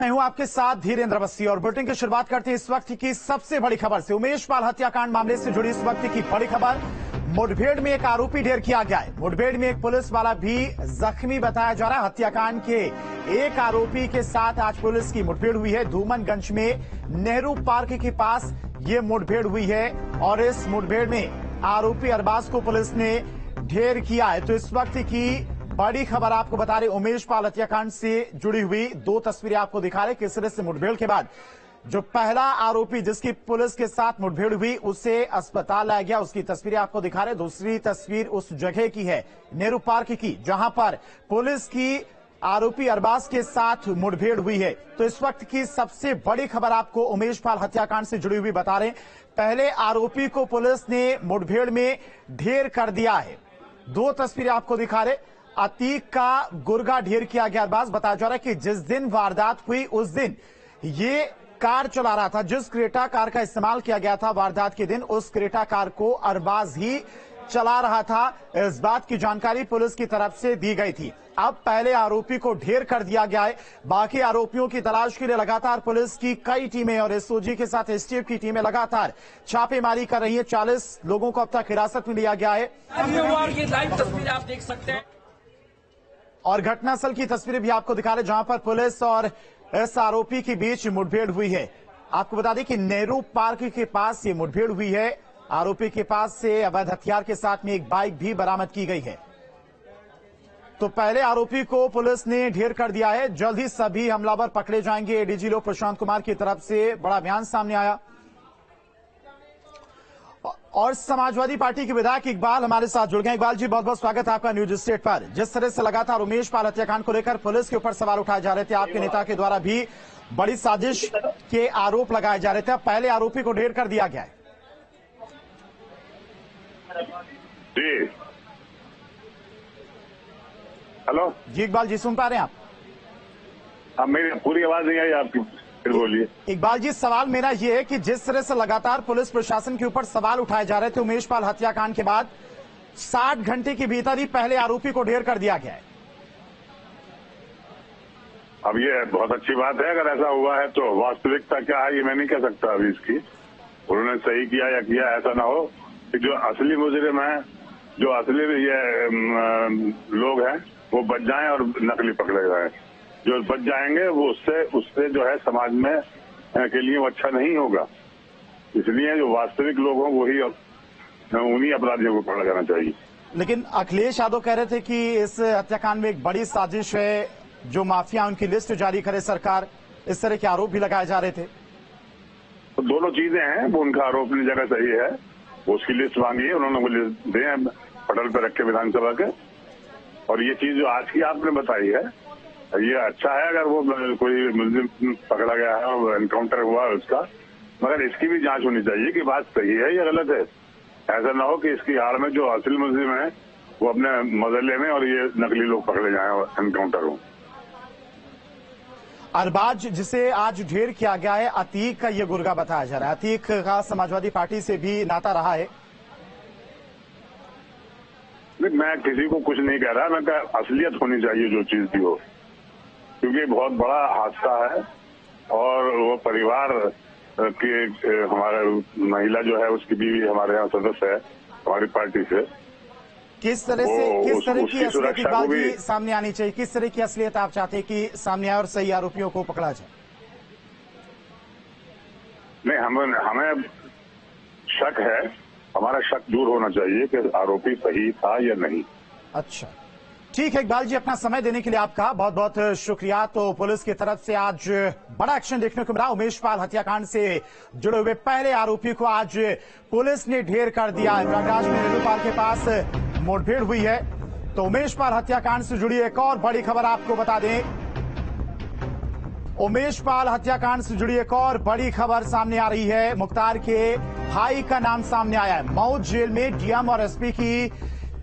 मैं हूं आपके साथ धीरेन्द्र अवस्थी और बुलेटिन की शुरुआत करते हैं इस वक्त की सबसे बड़ी खबर से। उमेश पाल हत्याकांड मामले से जुड़ी इस वक्त की बड़ी खबर। मुठभेड़ में एक आरोपी ढेर किया गया है। मुठभेड़ में एक पुलिस वाला भी जख्मी बताया जा रहा है। हत्याकांड के एक आरोपी के साथ आज पुलिस की मुठभेड़ हुई है। धूमनगंज में नेहरू पार्क के पास ये मुठभेड़ हुई है और इस मुठभेड़ में आरोपी अरबाज को पुलिस ने ढेर किया है। तो इस वक्त की बड़ी खबर आपको बता रहे, उमेश पाल हत्याकांड से जुड़ी हुई दो तस्वीरें आपको दिखा रहे। किस तरह से मुठभेड़ के बाद जो पहला आरोपी जिसकी पुलिस के साथ मुठभेड़ हुई उसे अस्पताल लाया गया, उसकी तस्वीरें आपको दिखा रहे। दूसरी तस्वीर उस जगह की है, नेहरू पार्क की, जहां पर पुलिस की आरोपी अरबाज के साथ मुठभेड़ हुई है। तो इस वक्त की सबसे बड़ी खबर आपको उमेश पाल हत्याकांड से जुड़ी हुई बता रहे। पहले आरोपी को पुलिस ने मुठभेड़ में ढेर कर दिया है। दो तस्वीरें आपको दिखा रहे। अतीक का गुर्गा ढेर किया गया। अरबाज बताया जा रहा है कि जिस दिन वारदात हुई उस दिन ये कार चला रहा था, जिस क्रेटा कार का इस्तेमाल किया गया था वारदात के दिन, उस क्रेटा कार को अरबाज ही चला रहा था। इस बात की जानकारी पुलिस की तरफ से दी गई थी। अब पहले आरोपी को ढेर कर दिया गया है। बाकी आरोपियों की तलाश के लिए लगातार पुलिस की कई टीमें और एसओजी के साथ एसटीएफ की टीमें लगातार छापेमारी कर रही है। 40 लोगों को अब तक हिरासत में लिया गया है। लाइव तस्वीर आप देख सकते हैं और घटनास्थल की तस्वीरें भी आपको दिखा रहे, जहां पर पुलिस और इस आरोपी के बीच मुठभेड़ हुई है। आपको बता दें कि नेहरू पार्क के पास ये मुठभेड़ हुई है। आरोपी के पास से अवैध हथियार के साथ में एक बाइक भी बरामद की गई है। तो पहले आरोपी को पुलिस ने ढेर कर दिया है। जल्द ही सभी हमलावर पकड़े जाएंगे। एडीजी लोग प्रशांत कुमार की तरफ से बड़ा बयान सामने आया। और समाजवादी पार्टी के विधायक इकबाल हमारे साथ जुड़ गए। इकबाल जी, बहुत बहुत स्वागत है आपका न्यूज स्टेट पर। जिस तरह से लगातार उमेश पाल हत्याकांड को लेकर पुलिस के ऊपर सवाल उठाए जा रहे थे, आपके नेता के द्वारा भी बड़ी साजिश के आरोप लगाए जा रहे थे, पहले आरोपी को ढेर कर दिया गया है। जी हेलो जी इकबाल जी, सुन पा रहे हैं आप? अब मेरी पूरी आवाज नहीं आई आपकी, फिर बोलिए। इकबाल जी, सवाल मेरा ये है कि जिस तरह से लगातार पुलिस प्रशासन के ऊपर सवाल उठाए जा रहे थे उमेश पाल हत्याकांड के बाद, 60 घंटे के भीतर ही पहले आरोपी को ढेर कर दिया गया है। अब ये बहुत अच्छी बात है अगर ऐसा हुआ है, तो वास्तविकता क्या है ये मैं नहीं कह सकता अभी इसकी। उन्होंने सही किया या किया, ऐसा ना हो कि जो असली मुजरिम है, जो असली ये लोग हैं, वो बच जाएं और नकली पकड़े जाएं। जो बच जाएंगे वो उससे जो है समाज में के लिए वो अच्छा नहीं होगा। इसलिए जो वास्तविक लोग हों वही उन्हीं अपराधियों को पकड़ा जाना चाहिए। लेकिन अखिलेश यादव कह रहे थे कि इस हत्याकांड में एक बड़ी साजिश है, जो माफिया उनकी लिस्ट जारी करे सरकार, इस तरह के आरोप भी लगाए जा रहे थे। तो दोनों चीजें हैं, वो उनका आरोप अपनी जगह सही है, वो उसकी लिस्ट मांगी है, उन्होंने वो लिस्ट दे पटल पे रखे विधानसभा के। और ये चीज जो आज की आपने बताई है, ये अच्छा है अगर वो कोई मुलजिम पकड़ा गया है और एनकाउंटर हुआ है उसका, मगर इसकी भी जांच होनी चाहिए कि बात सही है या गलत है। ऐसा ना हो कि इसकी आड़ में जो असली मुलजिम है वो अपने मजले में और ये नकली लोग पकड़े जाएं और एनकाउंटर हो। अरबाज जिसे आज ढेर किया गया है, अतीक का ये गुर्गा बताया जा रहा है। अतीक का समाजवादी पार्टी से भी नाता रहा है। मैं किसी को कुछ नहीं कह रहा, मैं कह असलियत होनी चाहिए जो चीज भी हो, क्योंकि बहुत बड़ा हादसा है। और वो परिवार के हमारे महिला जो है उसकी बीवी हमारे यहाँ सदस्य है हमारी पार्टी से। किस तरह की असलियत इकबाल जी सामने आनी चाहिए? किस तरह की असलियत आप चाहते हैं कि सामने आए और सही आरोपियों को पकड़ा जाए? नहीं, हमें शक है, हमारा शक दूर होना चाहिए कि आरोपी सही था या नहीं। अच्छा, ठीक है इकबाल जी, अपना समय देने के लिए आपका बहुत बहुत शुक्रिया। तो पुलिस की तरफ से आज बड़ा एक्शन देखने को मिला। उमेश पाल हत्याकांड से जुड़े हुए पहले आरोपी को आज पुलिस ने ढेर कर दिया है। प्रयागराज में नेहरू पार्क के पास मुठभेड़ हुई है। तो उमेश पाल हत्याकांड से जुड़ी एक और बड़ी खबर आपको बता दें। उमेश पाल हत्याकांड से जुड़ी एक और बड़ी खबर सामने आ रही है। मुख्तार के भाई का नाम सामने आया है। मऊ जेल में डीएम और एसपी की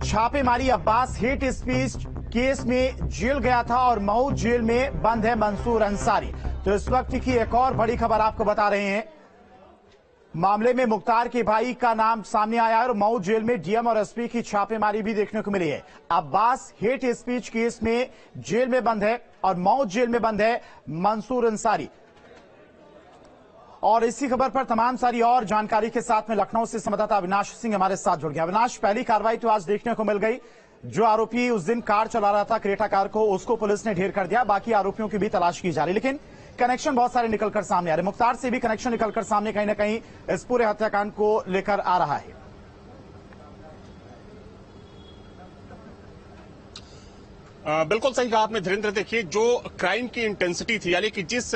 छापेमारी। अब्बास हेट स्पीच केस में जेल गया था और मऊ जेल में बंद है मंसूर अंसारी। तो इस वक्त की एक और बड़ी खबर आपको बता रहे हैं। मामले में मुख्तार के भाई का नाम सामने आया और मऊ जेल में डीएम और एसपी की छापेमारी भी देखने को मिली है। अब्बास हेट स्पीच केस में जेल में बंद है और मऊ जेल में बंद है मंसूर अंसारी। और इसी खबर पर तमाम सारी और जानकारी के साथ में लखनऊ से संवाददाता अविनाश सिंह हमारे साथ जुड़ गया। अविनाश, पहली कार्रवाई तो आज देखने को मिल गई। जो आरोपी उस दिन कार चला रहा था, क्रेटा कार को, उसको पुलिस ने ढेर कर दिया। बाकी आरोपियों की भी तलाश की जा रही, लेकिन कनेक्शन बहुत सारे निकलकर सामने आ रहे। मुख्तार से भी कनेक्शन निकलकर सामने कहीं ना कहीं इस पूरे हत्याकांड को लेकर आ रहा है। बिल्कुल सही कहा आपने धीरेन्द्र। देखिए, जो क्राइम की इंटेंसिटी थी, यानी कि जिस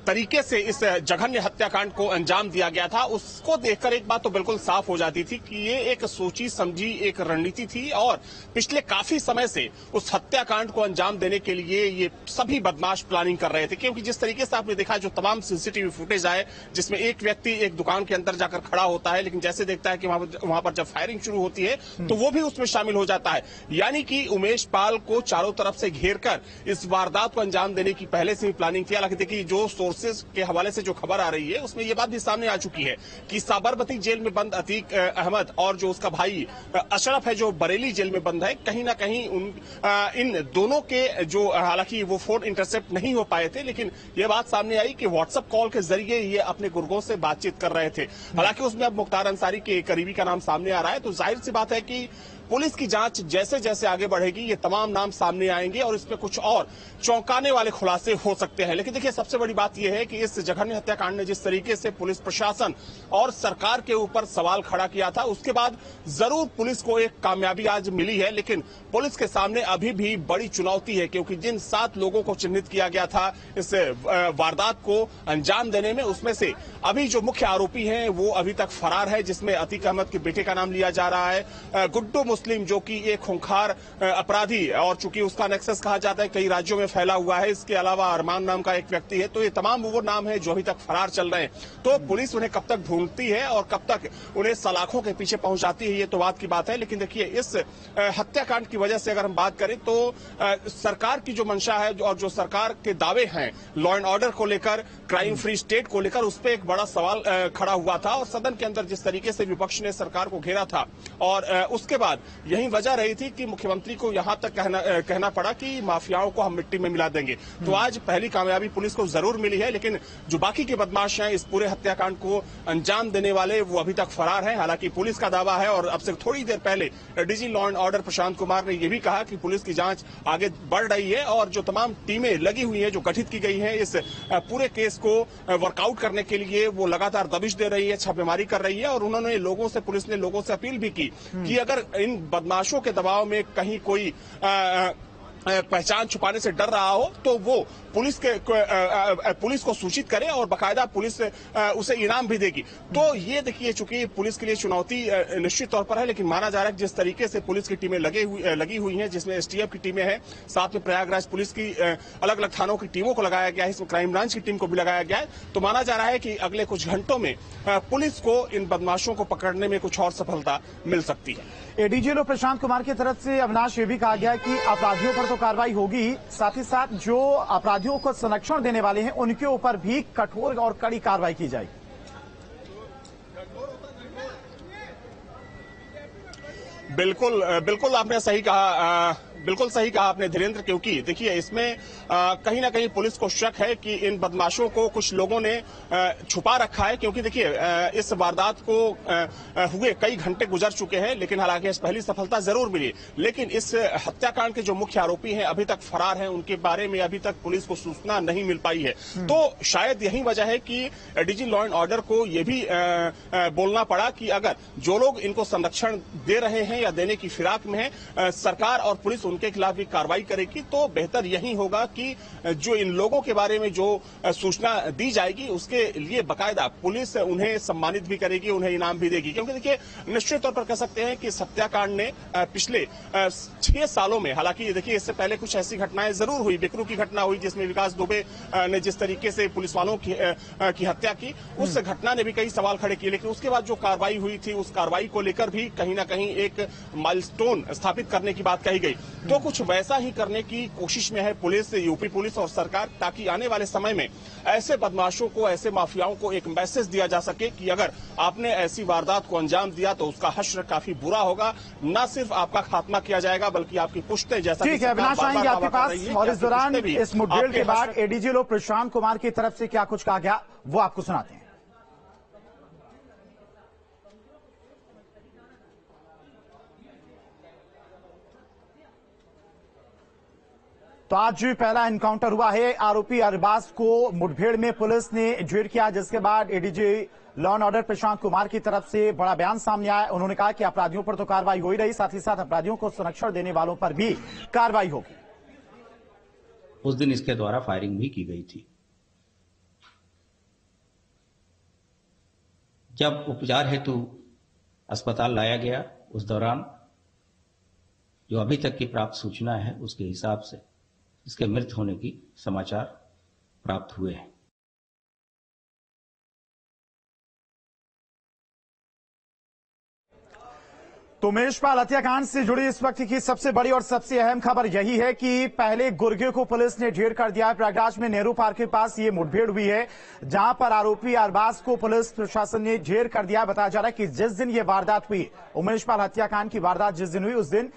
तरीके से इस जघन्य हत्याकांड को अंजाम दिया गया था, उसको देखकर एक बात तो बिल्कुल साफ हो जाती थी कि ये एक सोची समझी एक रणनीति थी और पिछले काफी समय से उस हत्याकांड को अंजाम देने के लिए ये सभी बदमाश प्लानिंग कर रहे थे। क्योंकि जिस तरीके से आपने देखा, जो तमाम सीसीटीवी फुटेज आए, जिसमें एक व्यक्ति एक दुकान के अंदर जाकर खड़ा होता है, लेकिन जैसे देखता है कि वहां पर जब फायरिंग शुरू होती है तो वो भी उसमें शामिल हो जाता है। यानी कि उमेश पाल को चारों तरफ से घेरकर इस वारदात को अंजाम देने की पहले से ही प्लानिंग थी। हालांकि देखिए, जो सोर्सेज के हवाले से जो खबर आ रही है उसमें यह बात भी सामने आ चुकी है कि साबरमती जेल में बंद अतीक अहमद और जो उसका भाई अशरफ है, जो बरेली जेल में बंद है, कहीं ना कहीं इन दोनों के जो, हालांकि वो फोन इंटरसेप्ट नहीं हो पाए थे, लेकिन यह बात सामने आई कि व्हाट्सएप कॉल के जरिए ये अपने गुर्गों से बातचीत कर रहे थे। हालांकि उसमें अब मुख्तार अंसारी के करीबी का नाम सामने आ रहा है, तो जाहिर सी बात है कि पुलिस की जांच जैसे जैसे आगे बढ़ेगी ये तमाम नाम सामने आएंगे और इसमें कुछ और चौंकाने वाले खुलासे हो सकते हैं। लेकिन देखिए, सबसे बड़ी बात यह है कि इस जघन्य हत्याकांड ने जिस तरीके से पुलिस प्रशासन और सरकार के ऊपर सवाल खड़ा किया था, उसके बाद जरूर पुलिस को एक कामयाबी आज मिली है। लेकिन पुलिस के सामने अभी भी बड़ी चुनौती है, क्योंकि जिन 7 लोगों को चिन्हित किया गया था इस वारदात को अंजाम देने में, उसमें से अभी जो मुख्य आरोपी हैं वो अभी तक फरार है, जिसमें अतीक अहमद के बेटे का नाम लिया जा रहा है, गुड्डू मुस्लिम, जो कि एक खूंखार अपराधी और चूंकि उसका नेक्सस कहा जाता है कई राज्यों में फैला हुआ है, इसके अलावा अरमान नाम का एक व्यक्ति है। तो ये तमाम वो नाम है जो अभी तक फरार चल रहे हैं। तो पुलिस उन्हें कब तक ढूंढती है और कब तक उन्हें सलाखों के पीछे पहुंचाती है, ये तो बात की बात है। लेकिन देखिए, इस हत्याकांड की वजह से अगर हम बात करें तो सरकार की जो मंशा है और जो सरकार के दावे हैं लॉ एंड ऑर्डर को लेकर, क्राइम फ्री स्टेट को लेकर, उस पर एक बड़ा सवाल खड़ा हुआ था। और सदन के अंदर जिस तरीके से विपक्ष ने सरकार को घेरा था और उसके बाद यही वजह रही थी कि मुख्यमंत्री को यहां तक कहना पड़ा कि माफियाओं को हम मिट्टी में मिला देंगे। तो आज पहली कामयाबी पुलिस को जरूर मिली है, लेकिन जो बाकी के बदमाश हैं इस पूरे हत्याकांड को अंजाम देने वाले, वो अभी तक फरार हैं। हालांकि पुलिस का दावा है, और अब से थोड़ी देर पहले DG law and order Prashant Kumar ने यह भी कहा कि पुलिस की जांच आगे बढ़ रही है और जो तमाम टीमें लगी हुई हैं, जो गठित की गई हैं इस पूरे केस को वर्कआउट करने के लिए, वो लगातार दबिश दे रही है, छापेमारी कर रही है। और उन्होंने पुलिस ने लोगों से अपील भी की कि अगर इन बदमाशों के दबाव में कहीं कोई पहचान छुपाने से डर रहा हो तो वो पुलिस को सूचित करे और बाकायदा पुलिस उसे इनाम भी देगी। तो ये देखिए, चूंकि पुलिस के लिए चुनौती निश्चित तौर पर है, लेकिन माना जा रहा है कि जिस तरीके से पुलिस की टीमें लगी हुई हैं, जिसमें एसटीएफ की टीमें हैं, साथ में प्रयागराज पुलिस की अलग अलग थानों की टीमों को लगाया गया है, इसमें क्राइम ब्रांच की टीम को भी लगाया गया है, तो माना जा रहा है कि अगले कुछ घंटों में पुलिस को इन बदमाशों को पकड़ने में कुछ और सफलता मिल सकती है। एडीजी प्रशांत कुमार की तरफ से अविनाश, ये भी कहा गया कि अपराधियों पर तो कार्रवाई होगी, साथ ही साथ जो अपराधियों को संरक्षण देने वाले हैं उनके ऊपर भी कठोर और कड़ी कार्रवाई की जाएगी। बिल्कुल आपने सही कहा, बिल्कुल सही कहा आपने धीरेन्द्र। क्योंकि देखिए, इसमें कहीं ना कहीं पुलिस को शक है कि इन बदमाशों को कुछ लोगों ने छुपा रखा है। क्योंकि देखिए, इस वारदात को हुए कई घंटे गुजर चुके हैं, लेकिन हालांकि इस पहली सफलता जरूर मिली, लेकिन इस हत्याकांड के जो मुख्य आरोपी हैं अभी तक फरार हैं, उनके बारे में अभी तक पुलिस को सूचना नहीं मिल पाई है। तो शायद यही वजह है कि डीजी लॉ एंड ऑर्डर को यह भी बोलना पड़ा कि अगर जो लोग इनको संरक्षण दे रहे हैं या देने की फिराक में है, सरकार और पुलिस उनके खिलाफ भी कार्रवाई करेगी, तो बेहतर यही होगा कि जो इन लोगों के बारे में जो सूचना दी जाएगी उसके लिए बाकायदा पुलिस उन्हें सम्मानित भी करेगी, उन्हें इनाम भी देगी। क्योंकि देखिए, निश्चित तौर पर कह सकते हैं कि इस हत्याकांड ने पिछले 6 सालों में, हालांकि देखिए इससे पहले कुछ ऐसी घटनाएं जरूर हुई, बिकरू की घटना हुई जिसमें विकास दुबे ने जिस तरीके से पुलिस वालों की हत्या की, उस घटना ने भी कई सवाल खड़े किए। लेकिन उसके बाद जो कार्रवाई हुई थी, उस कार्रवाई को लेकर भी कहीं ना कहीं एक माइलस्टोन स्थापित करने की बात कही गई। तो कुछ वैसा ही करने की कोशिश में है पुलिस, यूपी पुलिस और सरकार, ताकि आने वाले समय में ऐसे बदमाशों को, ऐसे माफियाओं को एक मैसेज दिया जा सके कि अगर आपने ऐसी वारदात को अंजाम दिया तो उसका हश्र काफी बुरा होगा। न सिर्फ आपका खात्मा किया जाएगा बल्कि आपकी पुश्तें, जैसा ठीक है, अविनाश आएंगे आपके पास। और इस दौरान इस मुठभेड़ के बाद एडीजी लो प्रशांत कुमार की तरफ से क्या कुछ कहा गया वो आपको सुनाते हैं। तो आज पहला एनकाउंटर हुआ है। आरोपी अरबाज को मुठभेड़ में पुलिस ने ढेर किया, जिसके बाद ADG law and order Prashant Kumar की तरफ से बड़ा बयान सामने आया। उन्होंने कहा कि अपराधियों पर तो कार्रवाई हो ही रही, साथ ही साथ अपराधियों को संरक्षण देने वालों पर भी कार्रवाई होगी। उस दिन इसके द्वारा फायरिंग भी की गई थी। जब उपचार हेतु अस्पताल लाया गया, उस दौरान जो अभी तक की प्राप्त सूचना है उसके हिसाब से इसके मृत होने की समाचार प्राप्त हुए हैं। तो उमेशपाल हत्याकांड से जुड़ी इस वक्त की सबसे बड़ी और सबसे अहम खबर यही है कि पहले गुर्गे को पुलिस ने ढेर कर दिया है। प्रयागराज में नेहरू पार्क के पास ये मुठभेड़ हुई है, जहां पर आरोपी अरबाज को पुलिस प्रशासन ने ढेर कर दिया। बताया जा रहा है कि जिस दिन ये वारदात हुई, उमेशपाल हत्याकांड की वारदात जिस दिन हुई, उस दिन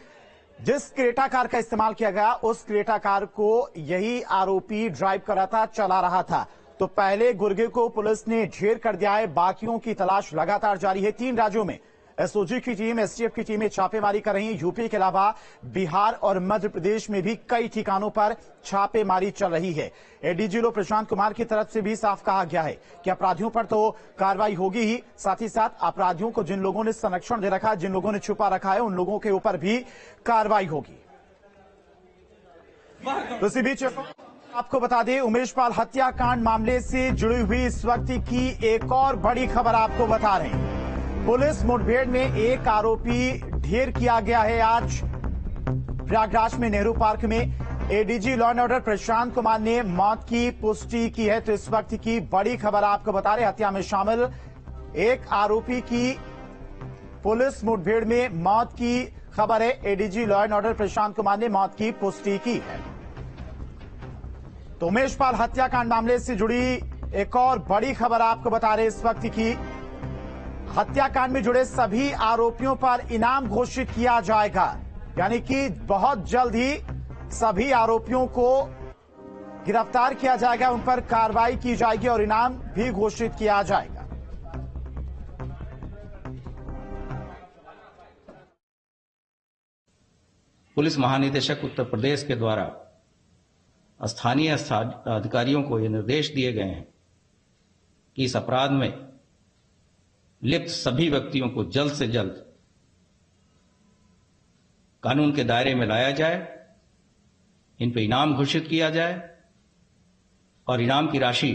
जिस क्रेटा कार का इस्तेमाल किया गया, उस क्रेटा कार को यही आरोपी ड्राइव कर रहा था, चला रहा था। तो पहले गुर्गे को पुलिस ने ढेर कर दिया है। बाकियों की तलाश लगातार जारी है। 3 राज्यों में एसओजी की टीम, एसटीएफ की टीमें छापेमारी कर रही हैं। यूपी के अलावा बिहार और मध्य प्रदेश में भी कई ठिकानों पर छापेमारी चल रही है। एडीजी लो प्रशांत कुमार की तरफ से भी साफ कहा गया है कि अपराधियों पर तो कार्रवाई होगी ही, साथ ही साथ अपराधियों को जिन लोगों ने संरक्षण दे रखा है, जिन लोगों ने छुपा रखा है, उन लोगों के ऊपर भी कार्रवाई होगी। तो इसी बीच आपको बता दें, उमेशपाल हत्याकांड मामले से जुड़ी हुई इस वक्त की एक और बड़ी खबर आपको बता रहे हैं। पुलिस मुठभेड़ में एक आरोपी ढेर किया गया है। आज प्रयागराज में नेहरू पार्क में ADG law and order Prashant Kumar ने मौत की पुष्टि की है। तो इस वक्त की बड़ी खबर आपको बता रहे, हत्या में शामिल एक आरोपी की पुलिस मुठभेड़ में मौत की खबर है। ADG law and order Prashant Kumar ने मौत की पुष्टि की है। तो उमेशपाल हत्याकांड मामले से जुड़ी एक और बड़ी खबर आपको बता रहे, इस वक्त की हत्याकांड में जुड़े सभी आरोपियों पर इनाम घोषित किया जाएगा। यानी कि बहुत जल्द ही सभी आरोपियों को गिरफ्तार किया जाएगा, उन पर कार्रवाई की जाएगी और इनाम भी घोषित किया जाएगा। पुलिस महानिदेशक उत्तर प्रदेश के द्वारा स्थानीय अधिकारियों को ये निर्देश दिए गए हैं कि इस अपराध में लिप्त सभी व्यक्तियों को जल्द से जल्द कानून के दायरे में लाया जाए, इन पर इनाम घोषित किया जाए और इनाम की राशि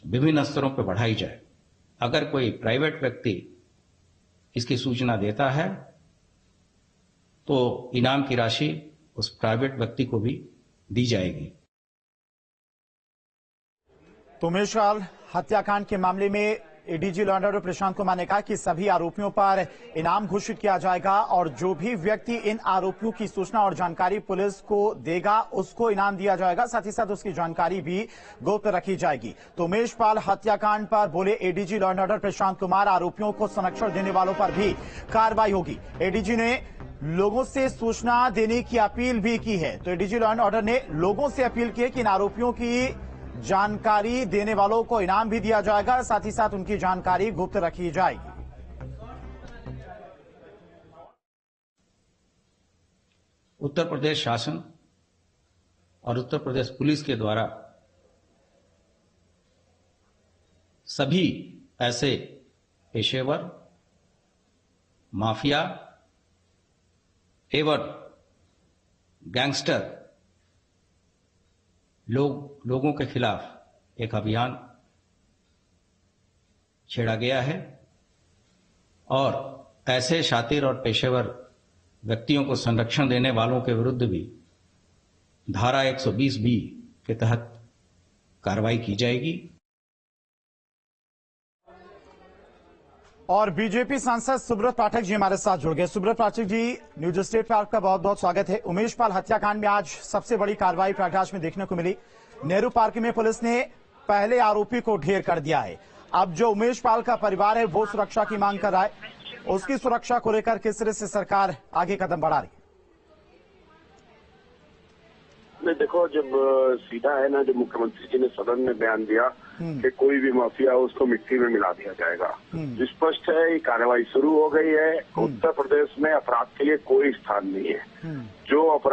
विभिन्न स्तरों पर बढ़ाई जाए। अगर कोई प्राइवेट व्यक्ति इसकी सूचना देता है तो इनाम की राशि उस प्राइवेट व्यक्ति को भी दी जाएगी। तो उमेशपाल हत्याकांड के मामले में ADG law and order Prashant Kumar ने कहा कि सभी आरोपियों पर इनाम घोषित किया जाएगा और जो भी व्यक्ति इन आरोपियों की सूचना और जानकारी पुलिस को देगा उसको इनाम दिया जाएगा, साथ ही साथ उसकी जानकारी भी गुप्त रखी जाएगी। तो उमेशपाल हत्याकांड पर बोले ADG law and order Prashant Kumar, आरोपियों को संरक्षण देने वालों पर भी कार्रवाई होगी। एडीजी ने लोगों से सूचना देने की अपील भी की है। तो एडीजी लॉ एंड ऑर्डर ने लोगों से अपील की है कि इन आरोपियों की जानकारी देने वालों को इनाम भी दिया जाएगा, साथ ही साथ उनकी जानकारी गुप्त रखी जाएगी। उत्तर प्रदेश शासन और उत्तर प्रदेश पुलिस के द्वारा सभी ऐसे पेशेवर, माफिया एवं गैंगस्टर लोगों के खिलाफ एक अभियान छेड़ा गया है और ऐसे शातिर और पेशेवर व्यक्तियों को संरक्षण देने वालों के विरुद्ध भी धारा 120B के तहत कार्रवाई की जाएगी। और बीजेपी सांसद सुब्रत पाठक जी हमारे साथ जुड़ गए। सुब्रत पाठक जी, न्यूज स्टेट पर आपका बहुत बहुत स्वागत है। उमेश पाल हत्याकांड में आज सबसे बड़ी कार्रवाई प्रयागराज में देखने को मिली। नेहरू पार्क में पुलिस ने पहले आरोपी को ढेर कर दिया है। अब जो उमेश पाल का परिवार है वो सुरक्षा की मांग कर रहा है, उसकी सुरक्षा को लेकर किस तरह से सरकार आगे कदम बढ़ा रही है? नहीं, देखो, जब सीधा है ना, जब मुख्यमंत्री जी ने सदन में बयान दिया कि कोई भी माफिया हो उसको मिट्टी में मिला दिया जाएगा, स्पष्ट है ये कार्रवाई शुरू हो गई है। उत्तर प्रदेश में अपराध के लिए कोई स्थान नहीं है। जो अपराध